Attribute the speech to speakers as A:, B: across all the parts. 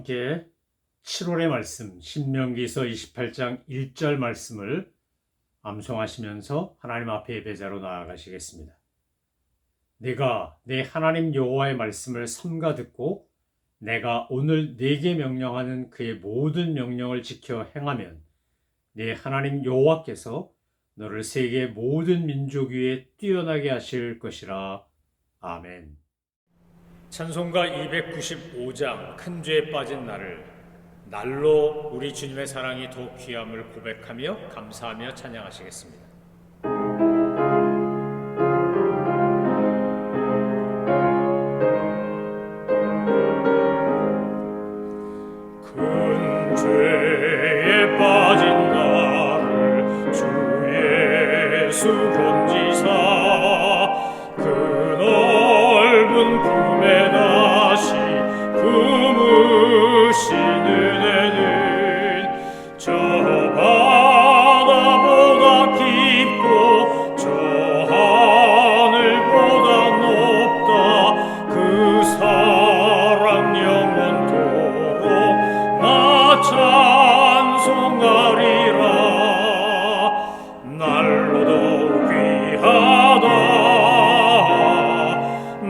A: 함께 7월의 말씀 신명기서 28장 1절 말씀을 암송하시면서 하나님 앞에 예배자로 나아가시겠습니다. 내가 내 하나님 여호와의 말씀을 삼가 듣고 내가 오늘 네게 명령하는 그의 모든 명령을 지켜 행하면 네 하나님 여호와께서 너를 세계 모든 민족 위에 뛰어나게 하실 것이라. 아멘. 찬송가 295장 큰 죄에 빠진 나를 날로 우리 주님의 사랑이 더욱 귀함을 고백하며 감사하며 찬양하시겠습니다. 큰 죄에 빠진 나를 주 예수 건지사 그 넓은 품에 다시 품으신 은혜는 저 바다보다 깊고 저 하늘보다 높다. 그 사랑 영원토록 나 찬송하리라. 날로도 귀하다.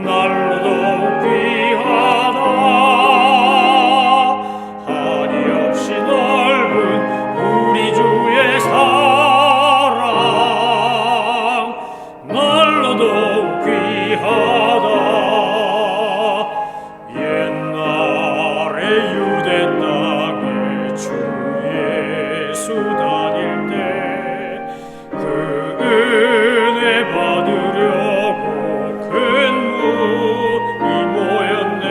A: 날로도 귀하다. 한이 없이 넓은 우리 주의 사랑. 날로도 귀하다. 옛날에 유대 땅에 주 예수 다닐 때 그 은혜 받으려고 큰 무리 모였네.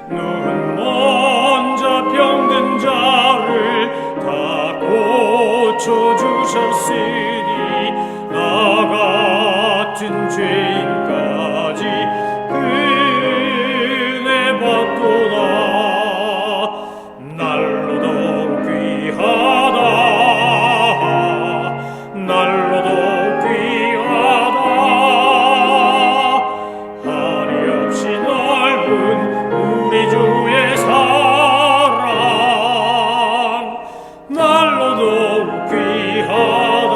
A: 눈먼 자 병든 자를 다 고쳐주셨으니 나 같은 죄인까지 은혜 받도다. 날로도 귀하다. 날로도 귀하다. 한이 없이 넓은 우리 주의 사랑. 날로도 귀하다.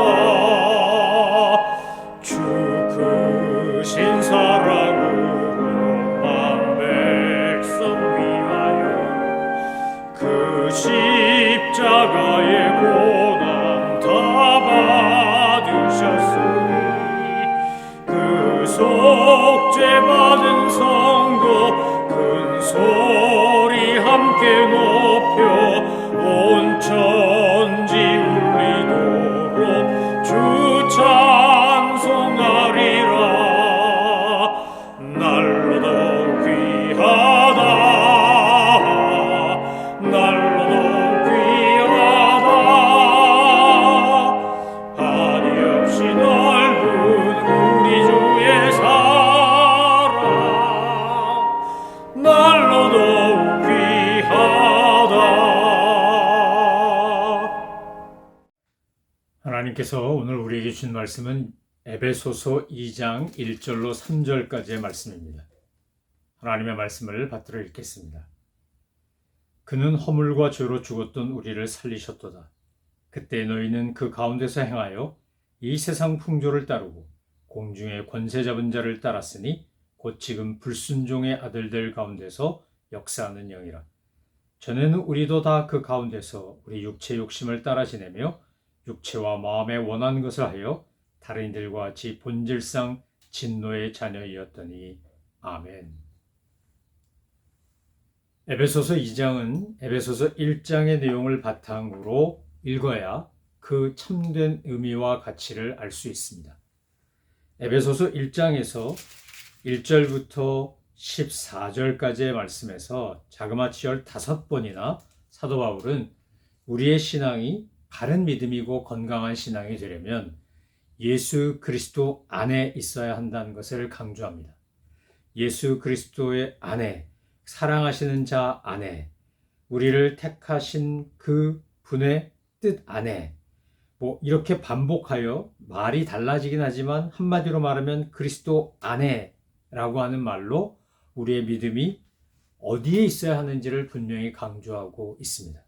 A: 주 크신 사랑으로 만 백성 위하여 그 십자가의 고난 다 받으셨으니 그 속죄 받은 성도 큰 소리 함께 높여 온 천지 울리도록 주 찬송하리라. 날로도 귀하다. 날로도 귀하다. 한이 없이 넓은 우리 주의 사랑. 날로도 귀하다. 하나님께서 오늘 우리에게 준 말씀은 에베소서 2장 1절로 3절까지의 말씀입니다. 하나님의 말씀을 받들어 읽겠습니다. 그는 허물과 죄로 죽었던 우리를 살리셨도다. 그때 너희는 그 가운데서 행하여 이 세상 풍조를 따르고 공중의 권세 잡은 자를 따랐으니 곧 지금 불순종의 아들들 가운데서 역사하는 영이라. 전에는 우리도 다 그 가운데서 우리 육체 욕심을 따라 지내며 육체와 마음에 원하는 것을 하여 다른 이들과 같이 본질상 진노의 자녀이었더니. 아멘. 에베소서 2장은 에베소서 1장의 내용을 바탕으로 읽어야 그 참된 의미와 가치를 알 수 있습니다. 에베소서 1장에서 1절부터 14절까지의 말씀에서 자그마치 15번이나 사도 바울은 우리의 신앙이 바른 믿음이고 건강한 신앙이 되려면 예수 그리스도 안에 있어야 한다는 것을 강조합니다. 예수 그리스도의 안에, 사랑하시는 자 안에, 우리를 택하신 그 분의 뜻 안에, 이렇게 반복하여 말이 달라지긴 하지만 한마디로 말하면 그리스도 안에라고 하는 말로 우리의 믿음이 어디에 있어야 하는지를 분명히 강조하고 있습니다.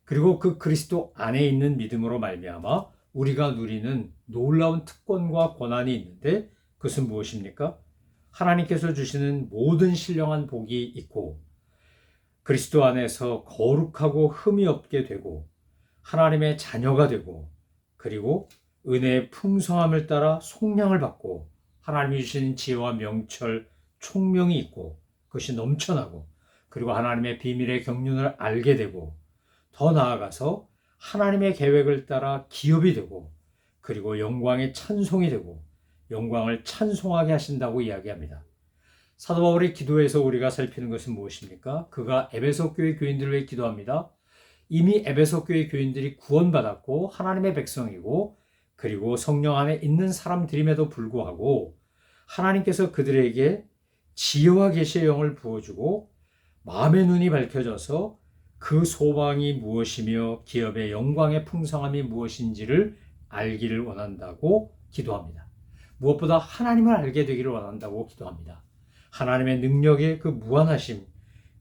A: 그리고 그 그리스도 안에 있는 믿음으로 말미암아 우리가 누리는 놀라운 특권과 권한이 있는데 그것은 무엇입니까? 하나님께서 주시는 모든 신령한 복이 있고 그리스도 안에서 거룩하고 흠이 없게 되고 하나님의 자녀가 되고 그리고 은혜의 풍성함을 따라 속량을 받고 하나님이 주신 지혜와 명철, 총명이 있고 그것이 넘쳐나고 그리고 하나님의 비밀의 경륜을 알게 되고 더 나아가서 하나님의 계획을 따라 기업이 되고 그리고 영광의 찬송이 되고 영광을 찬송하게 하신다고 이야기합니다. 사도 바울의 기도에서 우리가 살피는 것은 무엇입니까? 그가 에베소 교회 교인들을 위해 기도합니다. 이미 에베소 교회 교인들이 구원받았고 하나님의 백성이고 그리고 성령 안에 있는 사람들임에도 불구하고 하나님께서 그들에게 지혜와 계시의 영을 부어주고 마음의 눈이 밝혀져서 그 소망이 무엇이며 기업의 영광의 풍성함이 무엇인지를 알기를 원한다고 기도합니다. 무엇보다 하나님을 알게 되기를 원한다고 기도합니다. 하나님의 능력의 그 무한하심,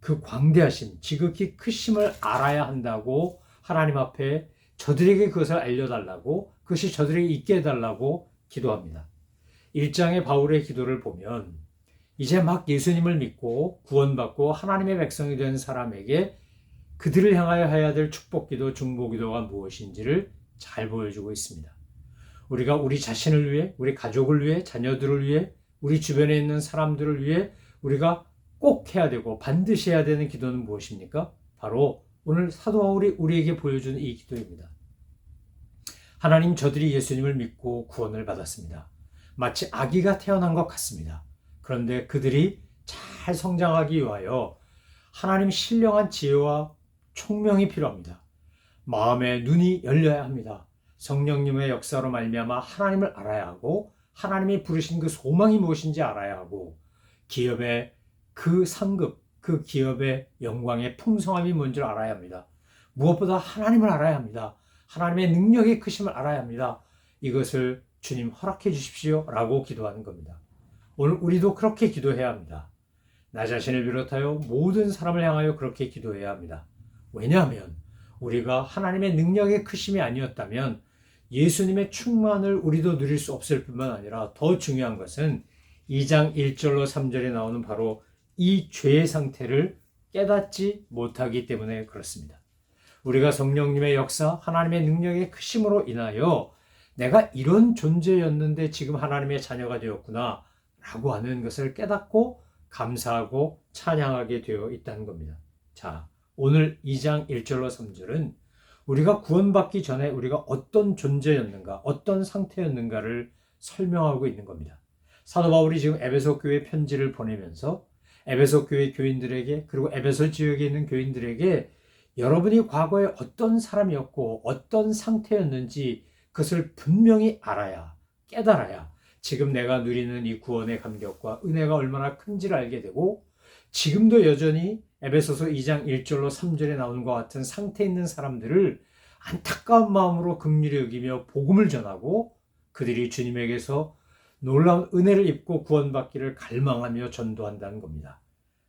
A: 그 광대하심, 지극히 크심을 알아야 한다고 하나님 앞에 저들에게 그것을 알려달라고 그것이 저들에게 있게 해달라고 기도합니다. 1장의 바울의 기도를 보면 이제 막 예수님을 믿고 구원받고 하나님의 백성이 된 사람에게 그들을 향하여 해야 될 축복기도, 중보기도가 무엇인지를 잘 보여주고 있습니다. 우리가 우리 자신을 위해, 우리 가족을 위해, 자녀들을 위해, 우리 주변에 있는 사람들을 위해 우리가 꼭 해야 되고 반드시 해야 되는 기도는 무엇입니까? 바로 오늘 사도 바울이 우리에게 보여준 이 기도입니다. 하나님, 저들이 예수님을 믿고 구원을 받았습니다. 마치 아기가 태어난 것 같습니다. 그런데 그들이 잘 성장하기 위하여 하나님 신령한 지혜와 총명이 필요합니다. 마음의 눈이 열려야 합니다. 성령님의 역사로 말미암아 하나님을 알아야 하고 하나님이 부르신 그 소망이 무엇인지 알아야 하고 기업의 그 상급, 그 기업의 영광의 풍성함이 뭔지를 알아야 합니다. 무엇보다 하나님을 알아야 합니다. 하나님의 능력의 크심을 알아야 합니다. 이것을 주님 허락해 주십시오 라고 기도하는 겁니다. 오늘 우리도 그렇게 기도해야 합니다. 나 자신을 비롯하여 모든 사람을 향하여 그렇게 기도해야 합니다. 왜냐하면 우리가 하나님의 능력의 크심이 아니었다면 예수님의 충만을 우리도 누릴 수 없을 뿐만 아니라 더 중요한 것은 2장 1절로 3절에 나오는 바로 이 죄의 상태를 깨닫지 못하기 때문에 그렇습니다. 우리가 성령님의 역사, 하나님의 능력의 크심으로 인하여 내가 이런 존재였는데 지금 하나님의 자녀가 되었구나 라고 하는 것을 깨닫고 감사하고 찬양하게 되어 있다는 겁니다. 자, 오늘 2장 1절로 3절은 우리가 구원받기 전에 우리가 어떤 존재였는가, 어떤 상태였는가를 설명하고 있는 겁니다. 사도 바울이 지금 에베소 교회 편지를 보내면서 에베소 교회 교인들에게 그리고 에베소 지역에 있는 교인들에게 여러분이 과거에 어떤 사람이었고 어떤 상태였는지 그것을 분명히 알아야, 깨달아야 지금 내가 누리는 이 구원의 감격과 은혜가 얼마나 큰지를 알게 되고 지금도 여전히 에베소서 2장 1절로 3절에 나오는 것 같은 상태에 있는 사람들을 안타까운 마음으로 긍휼히 여기며 복음을 전하고 그들이 주님에게서 놀라운 은혜를 입고 구원받기를 갈망하며 전도한다는 겁니다.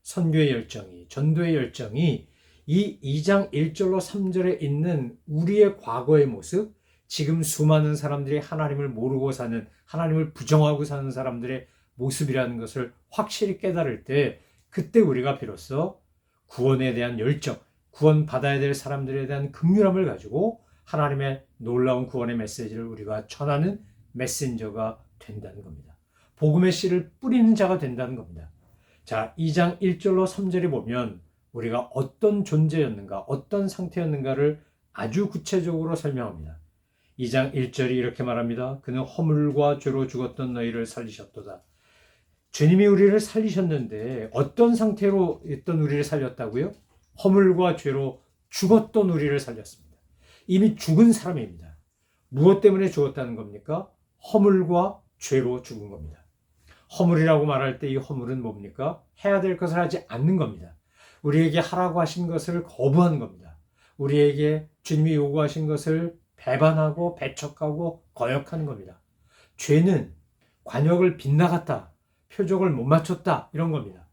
A: 선교의 열정이, 전도의 열정이 이 2장 1절로 3절에 있는 우리의 과거의 모습, 지금 수많은 사람들이 하나님을 모르고 사는, 하나님을 부정하고 사는 사람들의 모습이라는 것을 확실히 깨달을 때 그때 우리가 비로소 구원에 대한 열정, 구원받아야 될 사람들에 대한 긍휼함을 가지고 하나님의 놀라운 구원의 메시지를 우리가 전하는 메신저가 된다는 겁니다. 복음의 씨를 뿌리는 자가 된다는 겁니다. 자, 2장 1절로 3절에 보면 우리가 어떤 존재였는가, 어떤 상태였는가를 아주 구체적으로 설명합니다. 2장 1절이 이렇게 말합니다. 그는 허물과 죄로 죽었던 너희를 살리셨도다. 주님이 우리를 살리셨는데 어떤 상태로 있던 우리를 살렸다고요? 허물과 죄로 죽었던 우리를 살렸습니다. 이미 죽은 사람입니다. 무엇 때문에 죽었다는 겁니까? 허물과 죄로 죽은 겁니다. 허물이라고 말할 때 이 허물은 뭡니까? 해야 될 것을 하지 않는 겁니다. 우리에게 하라고 하신 것을 거부한 겁니다. 우리에게 주님이 요구하신 것을 배반하고 배척하고 거역하는 겁니다. 죄는 관역을 빗나갔다, 표적을 못 맞췄다 이런 겁니다.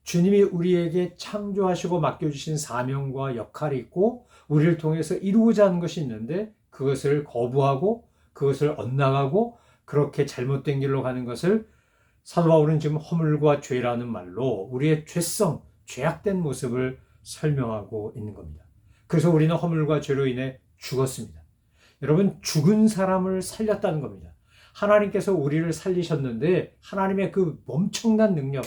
A: 주님이 우리에게 창조하시고 맡겨주신 사명과 역할이 있고 우리를 통해서 이루고자 하는 것이 있는데 그것을 거부하고 그것을 엇나가고 그렇게 잘못된 길로 가는 것을 사도 바울은 지금 허물과 죄라는 말로 우리의 죄성, 죄악된 모습을 설명하고 있는 겁니다. 그래서 우리는 허물과 죄로 인해 죽었습니다. 여러분, 죽은 사람을 살렸다는 겁니다. 하나님께서 우리를 살리셨는데 하나님의 그 엄청난 능력,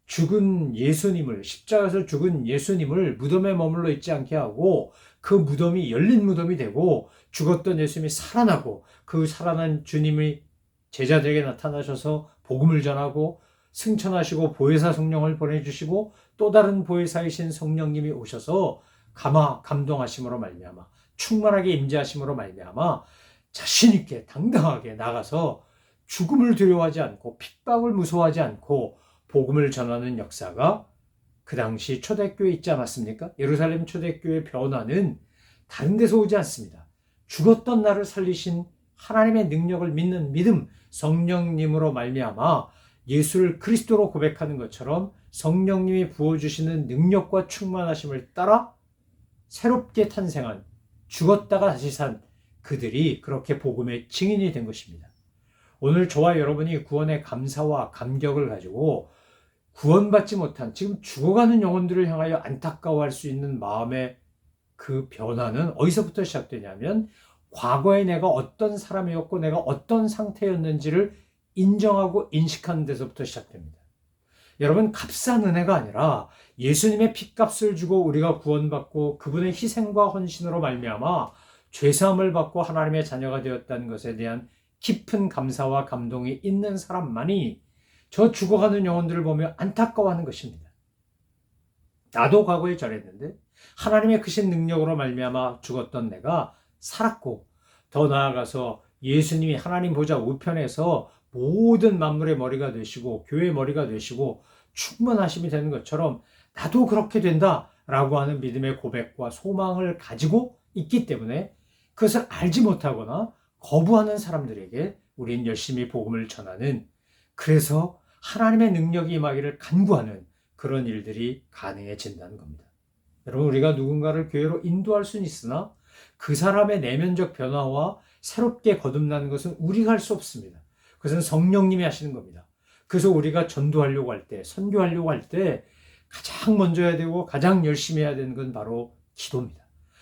A: 죽은 예수님을, 십자가에서 죽은 예수님을 무덤에 머물러 있지 않게 하고 그 무덤이 열린 무덤이 되고 죽었던 예수님이 살아나고 그 살아난 주님이 제자들에게 나타나셔서 복음을 전하고 승천하시고 보혜사 성령을 보내주시고 또 다른 보혜사이신 성령님이 오셔서 감동하심으로 말미암아 충만하게 임재하심으로 말미암아 자신 있게 당당하게 나가서 죽음을 두려워하지 않고 핍박을 무서워하지 않고 복음을 전하는 역사가 그 당시 초대교회에 있지 않았습니까? 예루살렘 초대교회의 변화는 다른 데서 오지 않습니다. 죽었던 나를 살리신 하나님의 능력을 믿는 믿음, 성령님으로 말미암아 예수를 그리스도로 고백하는 것처럼 성령님이 부어주시는 능력과 충만하심을 따라 새롭게 탄생한, 죽었다가 다시 산 그들이 그렇게 복음의 증인이 된 것입니다. 오늘 저와 여러분이 구원의 감사와 감격을 가지고 구원받지 못한 지금 죽어가는 영혼들을 향하여 안타까워할 수 있는 마음의 그 변화는 어디서부터 시작되냐면 과거에 내가 어떤 사람이었고 내가 어떤 상태였는지를 인정하고 인식하는 데서부터 시작됩니다. 여러분, 값싼 은혜가 아니라 예수님의 핏값을 주고 우리가 구원받고 그분의 희생과 헌신으로 말미암아 죄사함을 받고 하나님의 자녀가 되었다는 것에 대한 깊은 감사와 감동이 있는 사람만이 저 죽어가는 영혼들을 보며 안타까워하는 것입니다. 나도 과거에 저랬는데 하나님의 크신 능력으로 말미암아 죽었던 내가 살았고 더 나아가서 예수님이 하나님 보좌 우편에서 모든 만물의 머리가 되시고 교회의 머리가 되시고 충만하심이 되는 것처럼 나도 그렇게 된다라고 하는 믿음의 고백과 소망을 가지고 있기 때문에 그것을 알지 못하거나 거부하는 사람들에게 우린 열심히 복음을 전하는, 그래서 하나님의 능력이 임하기를 간구하는 그런 일들이 가능해진다는 겁니다. 여러분, 우리가 누군가를 교회로 인도할 수는 있으나 그 사람의 내면적 변화와 새롭게 거듭나는 것은 우리가 할 수 없습니다. 그것은 성령님이 하시는 겁니다. 그래서 우리가 전도하려고 할 때, 선교하려고 할 때 가장 먼저 해야 되고 가장 열심히 해야 되는 건 바로 기도입니다.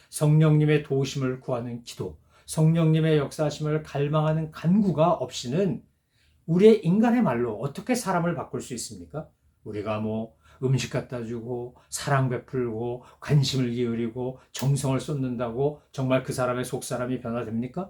A: 성령님의 도우심을 구하는 기도, 성령님의 역사하심을 갈망하는 간구가 없이는 우리의 인간의 말로 어떻게 사람을 바꿀 수 있습니까? 우리가 음식 갖다 주고 사랑 베풀고 관심을 기울이고 정성을 쏟는다고 정말 그 사람의 속사람이 변화됩니까?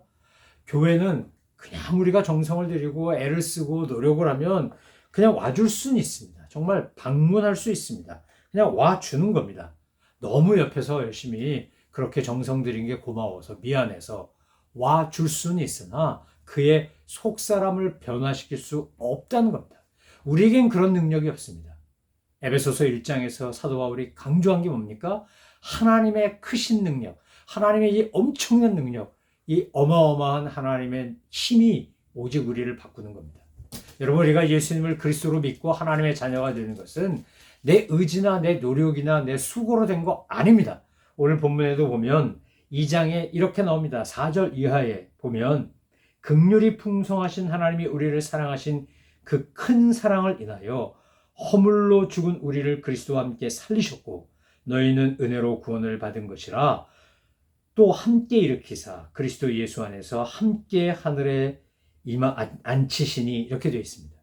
A: 교회는 그냥 우리가 정성을 들이고 애를 쓰고 노력을 하면 그냥 와줄 수는 있습니다. 정말 방문할 수 있습니다. 그냥 와주는 겁니다. 너무 옆에서 열심히 그렇게 정성 들인 게 고마워서 미안해서 와줄 수는 있으나 그의 속사람을 변화시킬 수 없다는 겁니다. 우리에겐 그런 능력이 없습니다. 에베소서 1장에서 사도 바울이 강조한 게 뭡니까? 하나님의 크신 능력, 하나님의 이 엄청난 능력, 이 어마어마한 하나님의 힘이 오직 우리를 바꾸는 겁니다. 여러분, 우리가 예수님을 그리스도로 믿고 하나님의 자녀가 되는 것은 내 의지나 내 노력이나 내 수고로 된 거 아닙니다. 오늘 본문에도 보면 2장에 이렇게 나옵니다. 4절 이하에 보면 긍휼이 풍성하신 하나님이 우리를 사랑하신 그 큰 사랑을 인하여 허물로 죽은 우리를 그리스도와 함께 살리셨고 너희는 은혜로 구원을 받은 것이라 또 함께 일으키사 그리스도 예수 안에서 함께 하늘에 앉히시니 이렇게 되어 있습니다.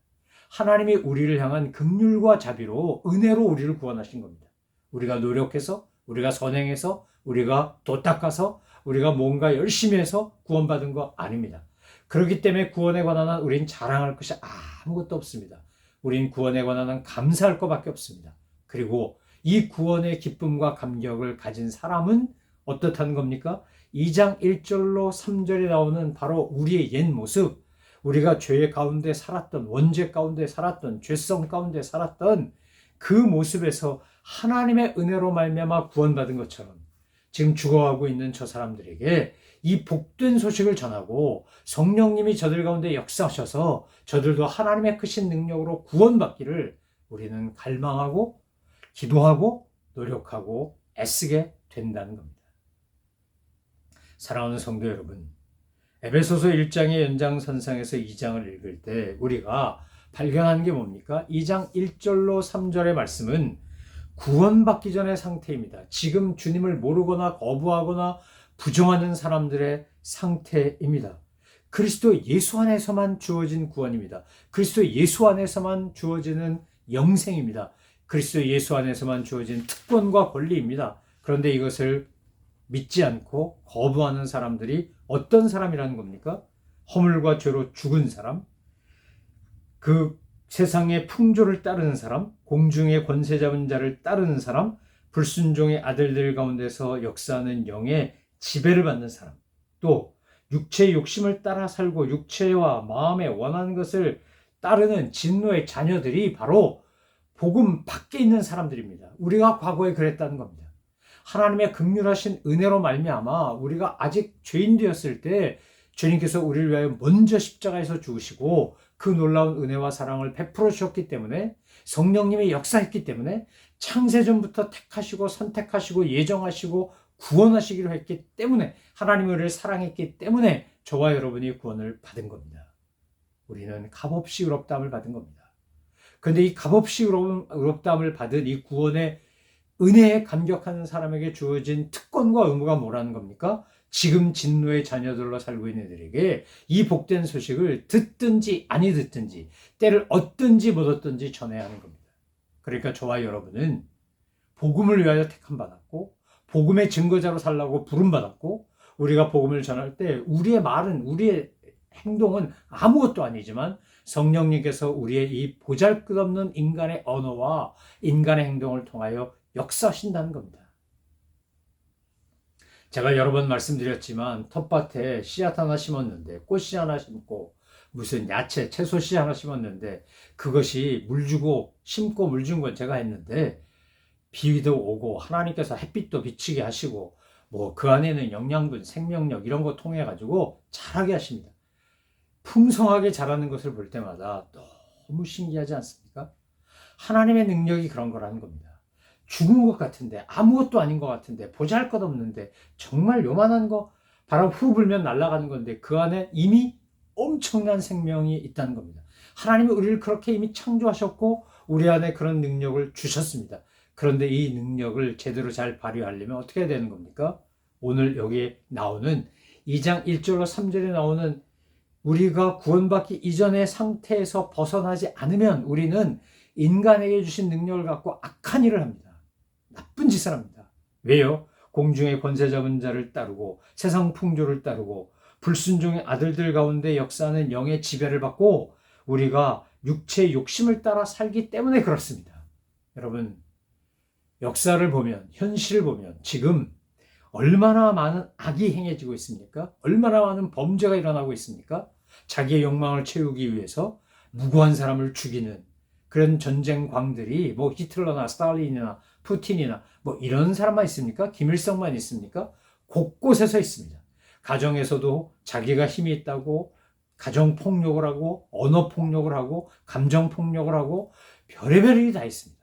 A: 하나님이 우리를 향한 긍휼과 자비로 은혜로 우리를 구원하신 겁니다. 우리가 노력해서 우리가 선행해서 우리가 도 닦아서 우리가 뭔가 열심히 해서 구원받은 거 아닙니다. 그렇기 때문에 구원에 관한 한 우린 자랑할 것이 아무것도 없습니다. 우린 구원에 관한 한 감사할 것밖에 없습니다. 그리고 이 구원의 기쁨과 감격을 가진 사람은 어떻다는 겁니까? 2장 1절로 3절에 나오는 바로 우리의 옛 모습, 우리가 죄 가운데 살았던, 원죄 가운데 살았던, 죄성 가운데 살았던 그 모습에서 하나님의 은혜로 말미암아 구원받은 것처럼 지금 죽어가고 있는 저 사람들에게 이 복된 소식을 전하고 성령님이 저들 가운데 역사하셔서 저들도 하나님의 크신 능력으로 구원받기를 우리는 갈망하고 기도하고 노력하고 애쓰게 된다는 겁니다. 사랑하는 성도 여러분, 에베소서 1장의 연장선상에서 2장을 읽을 때 우리가 발견한 게 뭡니까? 2장 1절로 3절의 말씀은 구원받기 전의 상태입니다. 지금 주님을 모르거나 거부하거나 부정하는 사람들의 상태입니다. 그리스도 예수 안에서만 주어진 구원입니다. 그리스도 예수 안에서만 주어지는 영생입니다. 그리스도 예수 안에서만 주어진 특권과 권리입니다. 그런데 이것을 믿지 않고 거부하는 사람들이 어떤 사람이라는 겁니까? 허물과 죄로 죽은 사람, 그 세상의 풍조를 따르는 사람, 공중의 권세 잡은 자를 따르는 사람, 불순종의 아들들 가운데서 역사하는 영의 지배를 받는 사람, 또 육체의 욕심을 따라 살고 육체와 마음에 원하는 것을 따르는 진노의 자녀들이 바로 복음 밖에 있는 사람들입니다. 우리가 과거에 그랬다는 겁니다. 하나님의 긍휼하신 은혜로 말미암아 우리가 아직 죄인 되었을 때 주님께서 우리를 위하여 먼저 십자가에서 죽으시고 그 놀라운 은혜와 사랑을 베풀어 주셨기 때문에, 성령님이 역사했기 때문에, 창세전부터 택하시고 선택하시고 예정하시고 구원하시기로 했기 때문에, 하나님이 우리를 사랑했기 때문에 저와 여러분이 구원을 받은 겁니다. 우리는 값없이 의롭다함을 받은 겁니다. 그런데 이 값없이 의롭다함을 받은 이 구원의 은혜에 감격하는 사람에게 주어진 특권과 의무가 뭐라는 겁니까? 지금 진노의 자녀들로 살고 있는 이들에게 이 복된 소식을 듣든지 아니 듣든지, 때를 얻든지 못 얻든지 전해야 하는 겁니다. 그러니까 저와 여러분은 복음을 위하여 택함 받았고, 복음의 증거자로 살라고 부름 받았고, 우리가 복음을 전할 때 우리의 말은, 우리의 행동은 아무것도 아니지만 성령님께서 우리의 이 보잘것없는 인간의 언어와 인간의 행동을 통하여 역사하신다는 겁니다. 제가 여러 번 말씀드렸지만 텃밭에 씨앗 하나 심었는데, 꽃씨 하나 심고 무슨 야채, 채소씨 하나 심었는데, 그것이 물 주고 심고 물 준 건 제가 했는데, 비도 오고 하나님께서 햇빛도 비치게 하시고 뭐 그 안에는 영양분, 생명력 이런 거 통해 가지고 자라게 하십니다. 풍성하게 자라는 것을 볼 때마다 너무 신기하지 않습니까? 하나님의 능력이 그런 거라는 겁니다. 죽은 것 같은데, 아무것도 아닌 것 같은데, 보잘것없는데, 정말 요만한 거 바람 후 불면 날아가는 건데 그 안에 이미 엄청난 생명이 있다는 겁니다. 하나님이 우리를 그렇게 이미 창조하셨고 우리 안에 그런 능력을 주셨습니다. 그런데 이 능력을 제대로 잘 발휘하려면 어떻게 해야 되는 겁니까? 오늘 여기에 나오는 2장 1절로 3절에 나오는 우리가 구원받기 이전의 상태에서 벗어나지 않으면 우리는 인간에게 주신 능력을 갖고 악한 일을 합니다. 나쁜 짓을 합니다. 왜요? 공중의 권세 잡은 자를 따르고 세상 풍조를 따르고 불순종의 아들들 가운데 역사하는 영의 지배를 받고 우리가 육체의 욕심을 따라 살기 때문에 그렇습니다. 여러분, 역사를 보면, 현실을 보면 지금 얼마나 많은 악이 행해지고 있습니까? 얼마나 많은 범죄가 일어나고 있습니까? 자기의 욕망을 채우기 위해서 무고한 사람을 죽이는 그런 전쟁광들이 뭐 히틀러나 스탈린이나 푸틴이나 뭐 이런 사람만 있습니까? 김일성만 있습니까? 곳곳에서 있습니다. 가정에서도 자기가 힘이 있다고 가정폭력을 하고 언어폭력을 하고 감정폭력을 하고 별의별 일이 다 있습니다.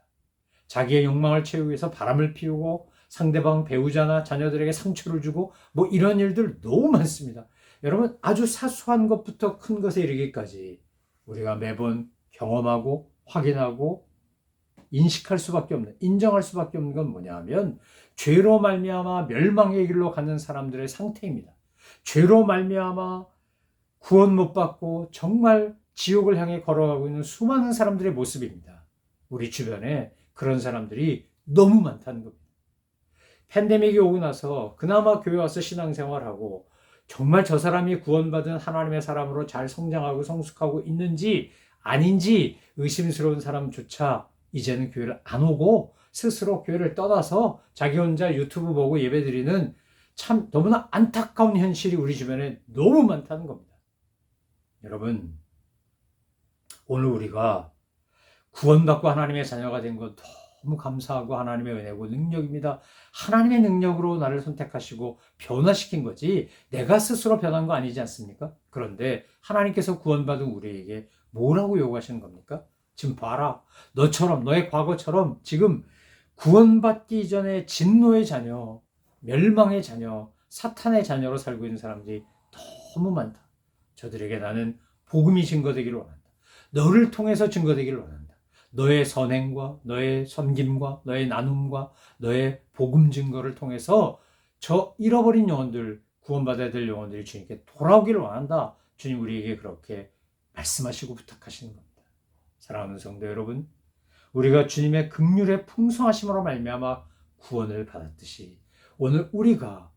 A: 자기의 욕망을 채우기 위해서 바람을 피우고 상대방 배우자나 자녀들에게 상처를 주고 뭐 이런 일들 너무 많습니다. 여러분, 아주 사소한 것부터 큰 것에 이르기까지 우리가 매번 경험하고 확인하고 인식할 수밖에 없는, 인정할 수밖에 없는 건 뭐냐 하면 죄로 말미암아 멸망의 길로 가는 사람들의 상태입니다. 죄로 말미암아 구원 못 받고 정말 지옥을 향해 걸어가고 있는 수많은 사람들의 모습입니다. 우리 주변에 그런 사람들이 너무 많다는 겁니다. 팬데믹이 오고 나서 그나마 교회 와서 신앙생활하고 정말 저 사람이 구원받은 하나님의 사람으로 잘 성장하고 성숙하고 있는지 아닌지 의심스러운 사람조차 이제는 교회를 안 오고 스스로 교회를 떠나서 자기 혼자 유튜브 보고 예배드리는 참 너무나 안타까운 현실이 우리 주변에 너무 많다는 겁니다. 여러분, 오늘 우리가 구원받고 하나님의 자녀가 된 것 너무 감사하고 하나님의 은혜고 능력입니다. 하나님의 능력으로 나를 선택하시고 변화시킨 거지 내가 스스로 변한 거 아니지 않습니까? 그런데 하나님께서 구원받은 우리에게 뭐라고 요구하시는 겁니까? 지금 봐라. 너처럼, 너의 과거처럼 지금 구원받기 이전에 진노의 자녀, 멸망의 자녀, 사탄의 자녀로 살고 있는 사람들이 너무 많다. 저들에게 나는 복음이 증거되기를 원한다. 너를 통해서 증거되기를 원한다. 너의 선행과 너의 섬김과 너의 나눔과 너의 복음 증거를 통해서 저 잃어버린 영혼들, 구원받아야 될 영혼들이 주님께 돌아오기를 원한다. 주님 우리에게 그렇게 말씀하시고 부탁하시는 겁니다. 사랑하는 성도 여러분, 우리가 주님의 긍휼의 풍성하심으로 말미암아 구원을 받았듯이 오늘 우리가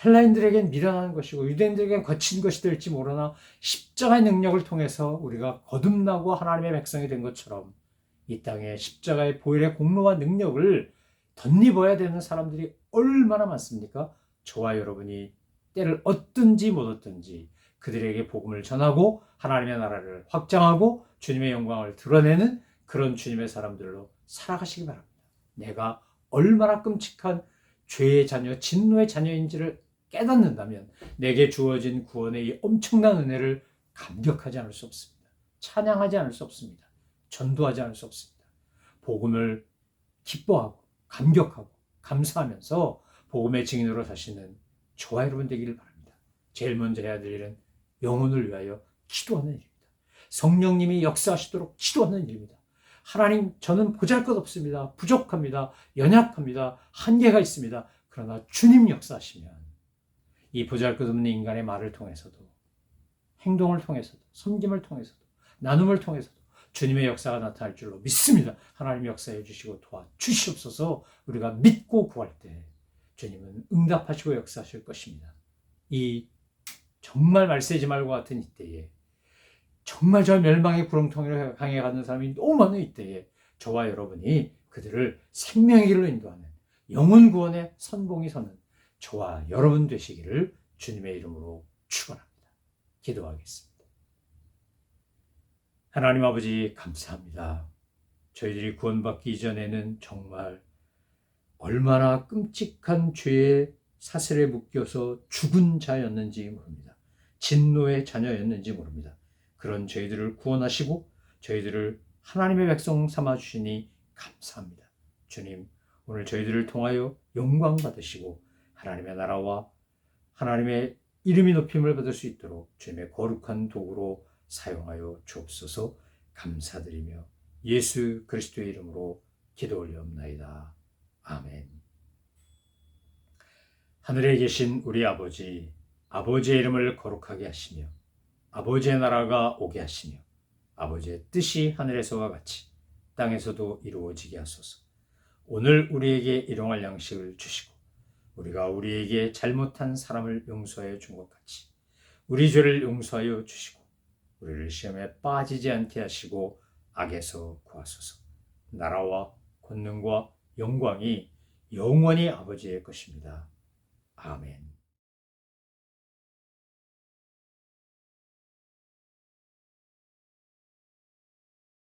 A: 헬라인들에겐 미련한 것이고 유대인들에겐 거친 것이 될지 모르나 십자가의 능력을 통해서 우리가 거듭나고 하나님의 백성이 된 것처럼 이 땅에 십자가의 보혈의 공로와 능력을 덧입어야 되는 사람들이 얼마나 많습니까? 저와 여러분이 때를 얻든지 못 얻든지 그들에게 복음을 전하고 하나님의 나라를 확장하고 주님의 영광을 드러내는 그런 주님의 사람들로 살아가시기 바랍니다. 내가 얼마나 끔찍한 죄의 자녀, 진노의 자녀인지를 깨닫는다면 내게 주어진 구원의 이 엄청난 은혜를 감격하지 않을 수 없습니다. 찬양하지 않을 수 없습니다. 전도하지 않을 수 없습니다. 복음을 기뻐하고 감격하고 감사하면서 복음의 증인으로 사시는 저와 여러분 되기를 바랍니다. 제일 먼저 해야 될 일은 영혼을 위하여 기도하는 일입니다. 성령님이 역사하시도록 기도하는 일입니다. 하나님, 저는 보잘것없습니다. 부족합니다. 연약합니다. 한계가 있습니다. 그러나 주님 역사하시면 이 보잘것없는 인간의 말을 통해서도 행동을 통해서도 섬김을 통해서도 나눔을 통해서도 주님의 역사가 나타날 줄로 믿습니다. 하나님 역사해 주시고 도와주시옵소서. 우리가 믿고 구할 때 주님은 응답하시고 역사하실 것입니다. 이 정말 말세지 말과 같은 이때에 정말 저 멸망의 구렁텅이를 향해 가는 사람이 너무 많은 이때에 저와 여러분이 그들을 생명의 길로 인도하는 영혼 구원의 선봉이 서는 저와 여러분 되시기를 주님의 이름으로 축원합니다. 기도하겠습니다. 하나님 아버지 감사합니다. 저희들이 구원받기 이전에는 정말 얼마나 끔찍한 죄의 사슬에 묶여서 죽은 자였는지 모릅니다. 진노의 자녀였는지 모릅니다. 그런 저희들을 구원하시고 저희들을 하나님의 백성 삼아 주시니 감사합니다. 주님, 오늘 저희들을 통하여 영광 받으시고 하나님의 나라와 하나님의 이름이 높임을 받을 수 있도록 주님의 거룩한 도구로 사용하여 주옵소서. 감사드리며 예수 그리스도의 이름으로 기도 올리옵나이다. 아멘. 하늘에 계신 우리 아버지, 아버지의 이름을 거룩하게 하시며 아버지의 나라가 오게 하시며 아버지의 뜻이 하늘에서와 같이 땅에서도 이루어지게 하소서. 오늘 우리에게 일용할 양식을 주시고 우리가 우리에게 잘못한 사람을 용서하여 준 것 같이 우리 죄를 용서하여 주시고 우리를 시험에 빠지지 않게 하시고 악에서 구하소서. 나라와 권능과 영광이 영원히 아버지의 것입니다. 아멘.